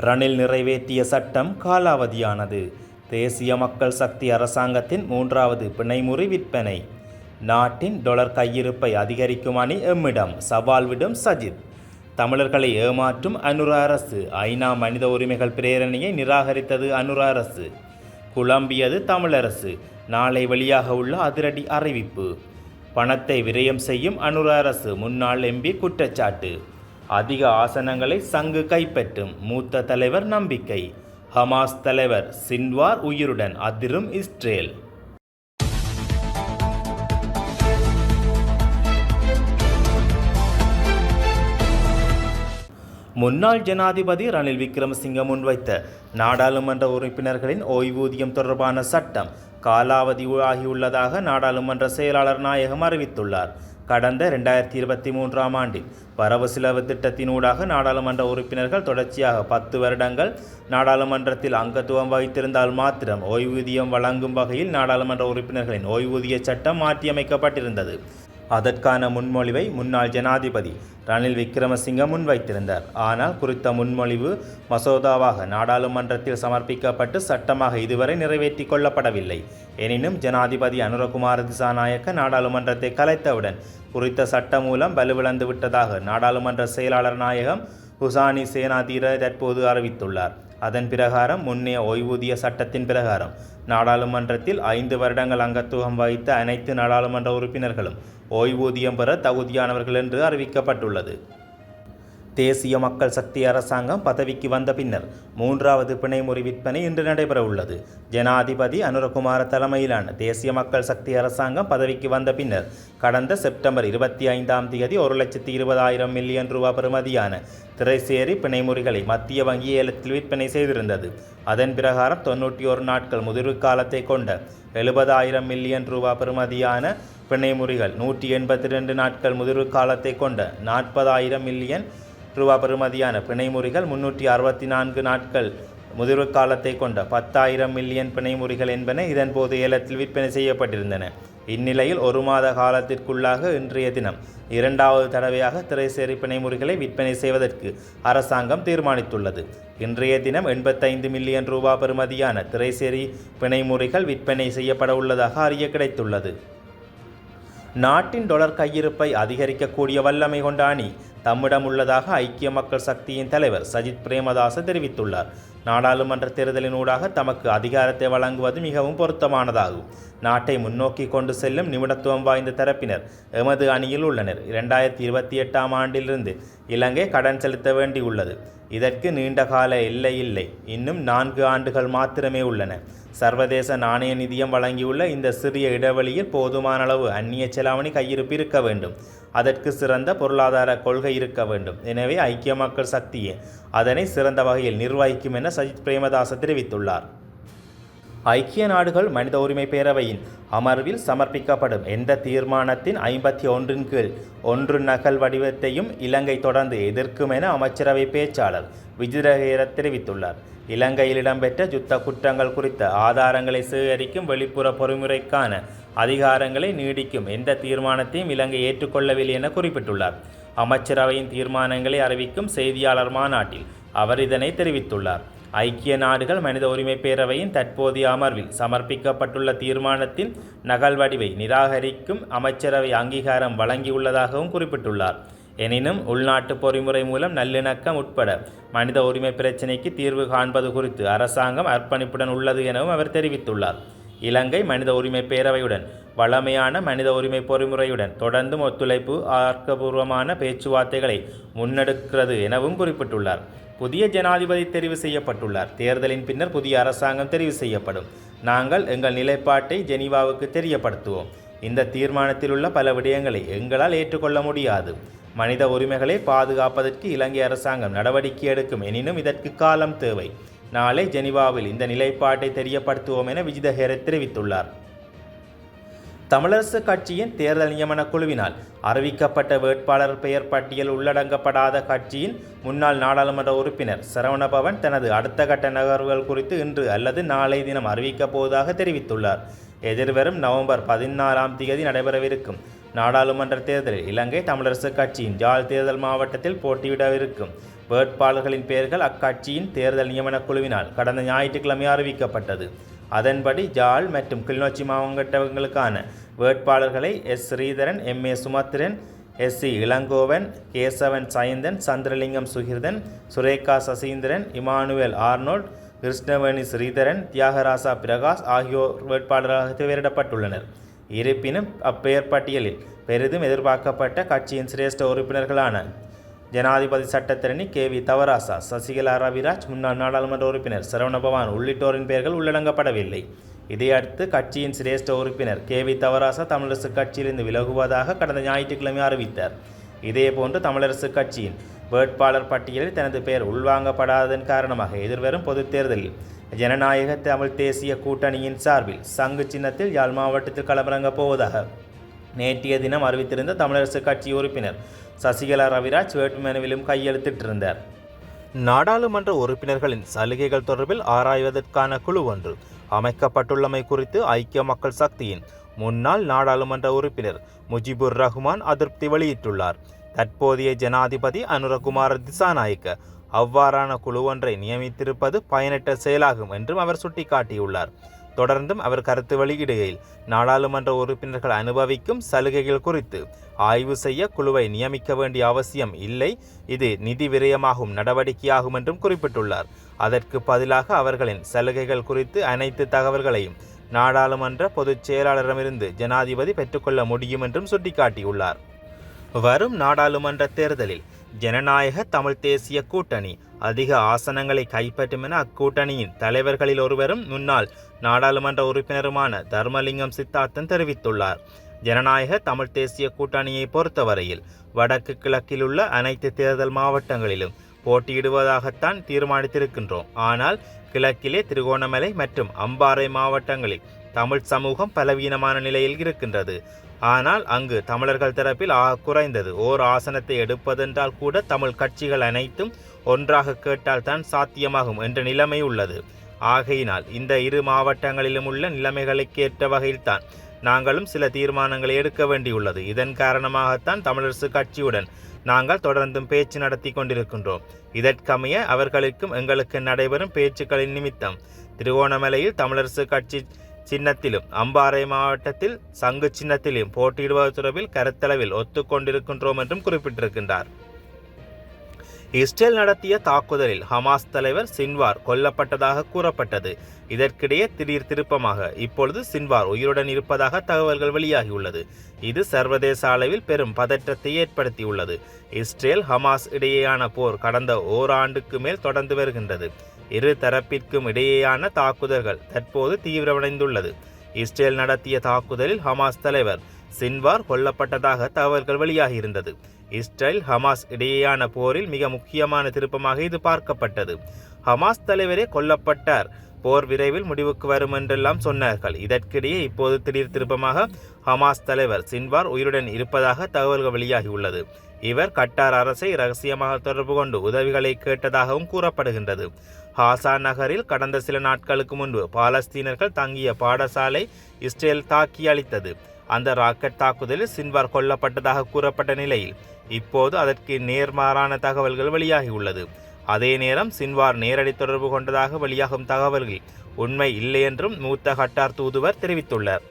ரணில் நிறைவேற்றிய சட்டம் காலாவதியானது. தேசிய மக்கள் சக்தி அரசாங்கத்தின் 3வது பிணைமுறி விற்பனை. நாட்டின் டொலர் கையிருப்பை அதிகரிக்கும் அணி எம்மிடம், சவால் விடும் சஜித். தமிழர்களை ஏமாற்றும் அனுர அரசு. ஐநா மனித உரிமைகள் பிரேரணையை நிராகரித்தது அனுர அரசு. குழம்பியது தமிழரசு. நாளை வெளியாக உள்ள அதிரடி அறிவிப்பு. பணத்தை விரயம் செய்யும் அனுர அரசு. முன்னாள் எம்பி குற்றச்சாட்டு. அதிக ஆசனங்களை சங்கு கைப்பற்றும். மூத்த தலைவர் நம்பிக்கை. ஹமாஸ் தலைவர் சின்வார் உயிருடன், அதிரும் இஸ்ரேல். முன்னாள் ஜனாதிபதி ரணில் விக்ரமசிங்க முன்வைத்த நாடாளுமன்ற உறுப்பினர்களின் ஓய்வூதியம் தொடர்பான சட்டம் காலாவதி ஆகியுள்ளதாக நாடாளுமன்ற செயலாளர் நாயகம் அறிவித்துள்ளார். கடந்த 2023ஆம் ஆண்டில் வரவு செலவு திட்டத்தினூடாக நாடாளுமன்ற உறுப்பினர்கள் தொடர்ச்சியாக 10 வருடங்கள் நாடாளுமன்றத்தில் அங்கத்துவம் வகித்திருந்தால் மாத்திரம் ஓய்வூதியம் வழங்கும் வகையில் நாடாளுமன்ற உறுப்பினர்களின் ஓய்வூதிய சட்டம் மாற்றியமைக்கப்பட்டிருந்தது. அதற்கான முன்மொழிவை முன்னாள் ஜனாதிபதி ரணில் விக்ரமசிங்க முன்வைத்திருந்தார். ஆனால் குறித்த முன்மொழிவு மசோதாவாக நாடாளுமன்றத்தில் சமர்ப்பிக்கப்பட்டு சட்டமாக இதுவரை நிறைவேற்றி கொள்ளப்படவில்லை. எனினும் ஜனாதிபதி அனுரகுமார திசாநாயக்க நாடாளுமன்றத்தை கலைத்தவுடன் குறித்த சட்ட மூலம் வலுவிழந்து விட்டதாக நாடாளுமன்ற செயலாளர் நாயகம் ஹுசானி சேனாதீர தற்போது அறிவித்துள்ளார். அதன் பிரகாரம் முன்னைய ஓய்வூதிய சட்டத்தின் பிரகாரம் நாடாளுமன்றத்தில் 5 வருடங்கள் அங்கத்துவம் வகித்த அனைத்து நாடாளுமன்ற உறுப்பினர்களும் ஓய்வூதியம் பெற தகுதியானவர்கள் என்று அறிவிக்கப்பட்டுள்ளது. தேசிய மக்கள் சக்தி அரசாங்கம் பதவிக்கு வந்த பின்னர் 3வது பிணைமுறி விற்பனை இன்று நடைபெற உள்ளது. ஜனாதிபதி அனுரகுமார தலைமையிலான தேசிய மக்கள் சக்தி அரசாங்கம் பதவிக்கு வந்த பின்னர் கடந்த செப்டம்பர் 25ஆம் தேதி 1,20,000 மில்லியன் ரூபாய் பெறுமதியான திரைசேரி பிணைமுறிகளை மத்திய வங்கி ஏலத்தில் விற்பனை செய்திருந்தது. அதன் பிரகாரம் 91 நாட்கள் முதிர்வு காலத்தை கொண்ட 70,000 மில்லியன் ரூபாய் பெறுமதியான பிணைமுறிகள், 182 நாட்கள் முதிர்வு காலத்தை கொண்ட 40,000 மில்லியன் ரூபாய் பெறுமதியான பிணைமுறிகள், 364 நாட்கள் முதிர்வு காலத்தை கொண்ட 10,000 மில்லியன் பிணைமுறிகள் என்பன இதன்போது ஏலத்தில் விற்பனை செய்யப்பட்டிருந்தன. இந்நிலையில் 1 மாத காலத்திற்குள்ளாக இன்றைய தினம் 2வது தடவையாக திரைசேரி பிணைமுறிகளை விற்பனை செய்வதற்கு அரசாங்கம் தீர்மானித்துள்ளது. இன்றைய தினம் 85 மில்லியன் ரூபாய் பெறுமதியான திரைசேரி பிணைமுறிகள் விற்பனை செய்யப்பட உள்ளதாக அறிய கிடைத்துள்ளது. நாட்டின் டொலர் கையிருப்பை அதிகரிக்கக்கூடிய வல்லமை கொண்ட அணி தம்மிடம் உள்ளதாக ஐக்கிய மக்கள் சக்தியின் தலைவர் சஜித் பிரேமதாச தெரிவித்துள்ளார். நாடாளுமன்ற தேர்தலினூடாக தமக்கு அதிகாரத்தை வழங்குவது மிகவும் பொருத்தமானதாகும். நாட்டை முன்னோக்கி கொண்டு செல்லும் நிபுணத்துவம் வாய்ந்த தரப்பினர் எமது அணியில் உள்ளனர். 2028ஆம் ஆண்டிலிருந்து இலங்கை கடன் செலுத்த வேண்டியுள்ளது. இதற்கு நீண்ட கால எல்லை இல்லை. இன்னும் 4 ஆண்டுகள் மாத்திரமே உள்ளன. சர்வதேச நாணய நிதியம் வழங்கியுள்ள இந்த சிறிய இடைவெளியில் போதுமான அளவு அந்நிய செலாவணி கையிருப்பு இருக்க வேண்டும். அதற்கு சிறந்த பொருளாதார கொள்கை இருக்க வேண்டும். எனவே ஐக்கிய மக்கள் சக்தியே அதனை சிறந்த வகையில் நிர்வகிக்கும் என சஜித் பிரேமதாச தெரிவித்துள்ளார். ஐக்கிய நாடுகள் மனித உரிமை பேரவையின் அமர்வில் சமர்ப்பிக்கப்படும் எந்த தீர்மானத்தின் 51 கீழ் 1 நகல் வடிவத்தையும் இலங்கை தொடர்ந்து எதிர்க்கும் என அமைச்சரவை பேச்சாளர் விஜிதஹேர தெரிவித்துள்ளார். இலங்கையில் இடம்பெற்ற யுத்த குற்றங்கள் குறித்த ஆதாரங்களை சேகரிக்கும் வெளிப்புற பொறிமுறைக்கான அதிகாரங்களை நீடிக்கும் எந்த தீர்மானத்தையும் இலங்கை ஏற்றுக்கொள்ளவில்லை என குறிப்பிட்டுள்ளார். அமைச்சரவையின் தீர்மானங்களை அறிவிக்கும் செய்தியாளர் மாநாட்டில் அவர் இதனை தெரிவித்துள்ளார். ஐக்கிய நாடுகள் மனித உரிமை பேரவையின் தற்போதைய அமர்வில் சமர்ப்பிக்கப்பட்டுள்ள தீர்மானத்தின் நகல் வடிவை நிராகரிக்கும் அமைச்சரவை அங்கீகாரம் வழங்கியுள்ளதாகவும் குறிப்பிட்டுள்ளார். எனினும் உள்நாட்டு பொறிமுறை மூலம் நல்லிணக்கம் உட்பட மனித உரிமை பிரச்சினைக்கு தீர்வு காண்பது குறித்து அரசாங்கம் அர்ப்பணிப்புடன் உள்ளது எனவும் அவர் தெரிவித்துள்ளார். இலங்கை மனித உரிமை பேரவையுடன் வளமையான மனித உரிமை பொறிமுறையுடன் தொடர்ந்தும் ஒத்துழைப்பு, ஆக்கப்பூர்வமான பேச்சுவார்த்தைகளை முன்னெடுக்கிறது எனவும் குறிப்பிட்டுள்ளார். புதிய ஜனாதிபதி தெரிவு செய்யப்பட்டுள்ளார். தேர்தலின் பின்னர் புதிய அரசாங்கம் தெரிவு செய்யப்படும். நாங்கள் எங்கள் நிலைப்பாட்டை ஜெனீவாவுக்கு தெரியப்படுத்துவோம். இந்த தீர்மானத்தில் உள்ள பல விடயங்களை எங்களால் ஏற்றுக்கொள்ள முடியாது. மனித உரிமைகளை பாதுகாப்பதற்கு இலங்கை அரசாங்கம் நடவடிக்கை எடுக்கும். எனினும் இதற்கு காலம் தேவை. நாளை ஜெனீவாவில் இந்த நிலைப்பாட்டை தெரியப்படுத்துவோம் என விஜிதஹேர தெரிவித்துள்ளார். தமிழரசு கட்சியின் தேர்தல் நியமன குழுவினால் அறிவிக்கப்பட்ட வேட்பாளர் பெயர் பட்டியல் உள்ளடங்கப்படாத கட்சியின் முன்னாள் நாடாளுமன்ற உறுப்பினர் சரவணபவன் தனது அடுத்த கட்ட நகர்வுகள் குறித்து இன்று அல்லது நாளை தினம் அறிவிக்கப் போவதாக தெரிவித்துள்ளார். எதிர்வரும் நவம்பர் 14ஆம் தேதி நடைபெறவிருக்கும் நாடாளுமன்ற தேர்தலில் இலங்கை தமிழரசுக் கட்சியின் யாழ் தேர்தல் மாவட்டத்தில் போட்டியிடவிருக்கும் வேட்பாளர்களின் பெயர்கள் அக்கட்சியின் தேர்தல் நியமனக் குழுவினால் கடந்த ஞாயிற்றுக்கிழமை அறிவிக்கப்பட்டது. அதன்படி யாழ் மற்றும் கிளிநொச்சி மாவட்டங்களுக்கான வேட்பாளர்களை S. Sritharan, M A. Sumathiran, S C. Ilangovan, Kesavan Sayanthan, Chandralingam Sukirthan, Sureka Saseenthiran, Emmanuel Arnold, Krishnaveni Sritharan, Thiyagarasa Prakash ஆகியோர் வேட்பாளராக தேர்ந்தெடுக்கப்பட்டுள்ளனர். இருப்பினும் அப்பெயர் பட்டியலில் பெரிதும் எதிர்பார்க்கப்பட்ட கட்சியின் சிரேஷ்ட உறுப்பினர்களான ஜனாதிபதி சட்டத்தரணி கே.வி. தவராசா, சசிகலா ரவிராஜ், முன்னாள் நாடாளுமன்ற உறுப்பினர் சரவணபவான் உள்ளிட்டோரின் பெயர்கள் உள்ளடங்கப்படவில்லை. இதையடுத்து கட்சியின் சிரேஷ்ட உறுப்பினர் கே.வி. தவராசா தமிழரசுக் கட்சியிலிருந்து விலகுவதாக கடந்த ஞாயிற்றுக்கிழமை அறிவித்தார். இதேபோன்று தமிழரசுக் கட்சியின் வேட்பாளர் பட்டியலில் தனது பெயர் உள்வாங்கப்படாததன் காரணமாக எதிர்வரும் பொதுத் தேர்தலில் ஜனநாயக தமிழ் தேசிய கூட்டணியின் சார்பில் சங்கு சின்னத்தில் யாழ் மாவட்டத்தில் களமிறங்கப் போவதாக நேற்றைய தினம் அறிவித்திருந்த தமிழரசுக் கட்சி உறுப்பினர் சசிகலா ரவிராஜ் வேட்புமனுவிலும் கையெழுத்திட்டிருந்தார். நாடாளுமன்ற உறுப்பினர்களின் சலுகைகள் தொடர்பில் ஆராய்வதற்கான குழு ஒன்று அமைக்கப்பட்டுள்ளமை குறித்து ஐக்கிய மக்கள் சக்தியின் முன்னாள் நாடாளுமன்ற உறுப்பினர் முஜிபுர் ரஹ்மான் அதிருப்தி வெளியிட்டுள்ளார். தற்போதைய ஜனாதிபதி அனுரகுமார திசாநாயக்க அவ்வாறான குழு ஒன்றை நியமித்திருப்பது பயனற்ற செயலாகும் என்றும் அவர் சுட்டிக்காட்டியுள்ளார். தொடர்ந்தும் அவர் கருத்து வெளியிடுகையில் நாடாளுமன்ற உறுப்பினர்கள் அனுபவிக்கும் சலுகைகள் குறித்து ஆய்வு செய்ய குழுவை நியமிக்க வேண்டிய அவசியம் இல்லை, இது நிதி விரயமாகும் நடவடிக்கையாகும் என்றும் குறிப்பிட்டுள்ளார். அதற்கு பதிலாக அவர்களின் சலுகைகள் குறித்து அனைத்து தகவல்களையும் நாடாளுமன்ற பொதுச் செயலாளரிடமிருந்து ஜனாதிபதி பெற்றுக்கொள்ள முடியும் என்றும் சுட்டிக்காட்டியுள்ளார். வரும் நாடாளுமன்ற தேர்தலில் ஜனநாயக தமிழ் தேசிய கூட்டணி அதிக ஆசனங்களை கைப்பற்றும் என அக்கூட்டணியின் தலைவர்களில் ஒருவரும் முன்னாள் நாடாளுமன்ற உறுப்பினருமான தர்மலிங்கம் சித்தார்த்தன் தெரிவித்துள்ளார். ஜனநாயக தமிழ் தேசிய கூட்டணியை பொறுத்தவரையில் வடக்கு கிழக்கில் உள்ள அனைத்து தேர்தல் மாவட்டங்களிலும் போட்டியிடுவதாகத்தான் தீர்மானித்திருக்கின்றோம். ஆனால் கிழக்கிலே திருகோணமலை மற்றும் அம்பாறை மாவட்டங்களில் தமிழ் சமூகம் பலவீனமான நிலையில் இருக்கின்றது. ஆனால் அங்கு தமிழர்கள் தரப்பில் குறைந்தது ஓர் ஆசனத்தை எடுப்பதென்றால் கூட தமிழ் கட்சிகள் அனைத்தும் ஒன்றாக கேட்டால்தான் சாத்தியமாகும் என்ற நிலைமை உள்ளது. ஆகையினால் இந்த இரு மாவட்டங்களிலும் உள்ள நிலைமைகளுக்கேற்ற வகையில்தான் நாங்களும் சில தீர்மானங்களை எடுக்க வேண்டியுள்ளது. இதன் காரணமாகத்தான் தமிழரசு கட்சியுடன் நாங்கள் தொடர்ந்தும் பேச்சு நடத்தி கொண்டிருக்கின்றோம். இதற்கமைய அவர்களுக்கும் எங்களுக்கு நடைபெறும் பேச்சுக்களின் நிமித்தம் திருகோணமலையில் தமிழரசு கட்சி சின்னத்திலும் அம்பாறை மாவட்டத்தில் சங்கு சின்னத்திலும் போட்டியிடுவது தொடர்பில் கருத்தளவில் ஒத்துக்கொண்டிருக்கின்றோம் என்றும் குறிப்பிட்டிருக்கின்றார். இஸ்ரேல் நடத்திய தாக்குதலில் ஹமாஸ் தலைவர் சின்வார் கொல்லப்பட்டதாக கூறப்பட்டது. இதற்கிடையே திடீர் திருப்பமாக இப்பொழுது சின்வார் உயிருடன் இருப்பதாக தகவல்கள் வெளியாகியுள்ளது. இது சர்வதேச அளவில் பெரும் பதற்றத்தை ஏற்படுத்தியுள்ளது. இஸ்ரேல் ஹமாஸ் இடையேயான போர் கடந்த ஓராண்டுக்கு மேல் தொடர்ந்து வருகின்றது. இரு தரப்பிற்கும் இடையேயான தாக்குதல்கள் தற்போது தீவிரமடைந்துள்ளது. இஸ்ரேல் நடத்திய தாக்குதலில் ஹமாஸ் தலைவர் சின்வார் கொல்லப்பட்டதாக தகவல்கள் வெளியாகியிருந்தது. இஸ்ரேல் ஹமாஸ் இடையேயான போரில் மிக முக்கியமான திருப்பமாக இது பார்க்கப்பட்டது. ஹமாஸ் தலைவரே கொல்லப்பட்டார், போர் விரைவில் முடிவுக்கு வரும் என்றெல்லாம் சொன்னார்கள். இதற்கிடையே இப்போது திடீர் திருப்பமாக ஹமாஸ் தலைவர் சின்வார் உயிருடன் இருப்பதாக தகவல்கள் வெளியாகியுள்ளது. இவர் கட்டார் அரசை இரகசியமாக தொடர்பு கொண்டு உதவிகளை கேட்டதாகவும் கூறப்படுகின்றது. ஹாசா நகரில் கடந்த சில நாட்களுக்கு முன்பு பாலஸ்தீனர்கள் தங்கிய பாடசாலை இஸ்ரேல் தாக்கி அளித்தது. அந்த ராக்கெட் தாக்குதலில் சின்வார் கொல்லப்பட்டதாக கூறப்பட்ட நிலையில் இப்போது அதற்கு நேர்மாறான தகவல்கள் வெளியாகியுள்ளது. அதே நேரம் சின்வார் நேரடி தொடர்பு கொண்டதாக வெளியாகும் தகவல்கள் உண்மை இல்லை என்றும் மூத்த கட்டார் தூதுவர் தெரிவித்துள்ளார்.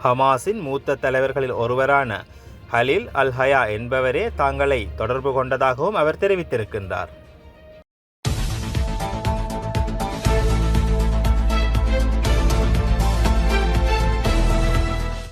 ஹமாஸின் மூத்த தலைவர்களில் ஒருவரான ஹலீல் அல் ஹயா என்பவரே தாங்களை தொடர்பு கொண்டதாகவும் அவர் தெரிவித்திருக்கின்றார்.